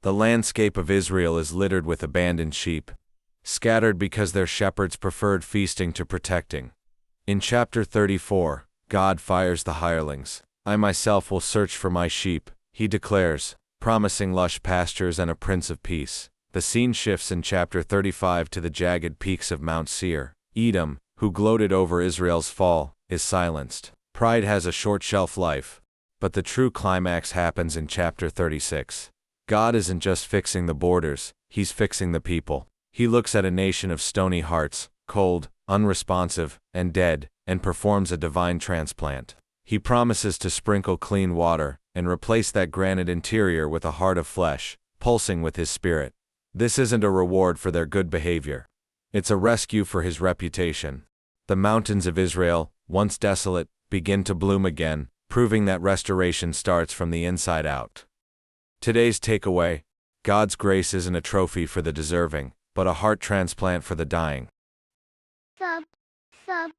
The landscape of Israel is littered with abandoned sheep, scattered because their shepherds preferred feasting to protecting. In chapter 34, God fires the hirelings. I myself will search for my sheep, he declares, promising lush pastures and a prince of peace. The scene shifts in chapter 35 to the jagged peaks of Mount Seir. Edom, who gloated over Israel's fall, is silenced. Pride has a short shelf life. But the true climax happens in chapter 36. God isn't just fixing the borders, he's fixing the people. He looks at a nation of stony hearts, cold, unresponsive, and dead, and performs a divine transplant. He promises to sprinkle clean water, and replace that granite interior with a heart of flesh, pulsing with his spirit. This isn't a reward for their good behavior. It's a rescue for his reputation. The mountains of Israel, once desolate, begin to bloom again, proving that restoration starts from the inside out. Today's takeaway: God's grace isn't a trophy for the deserving, but a heart transplant for the dying. Subscribe.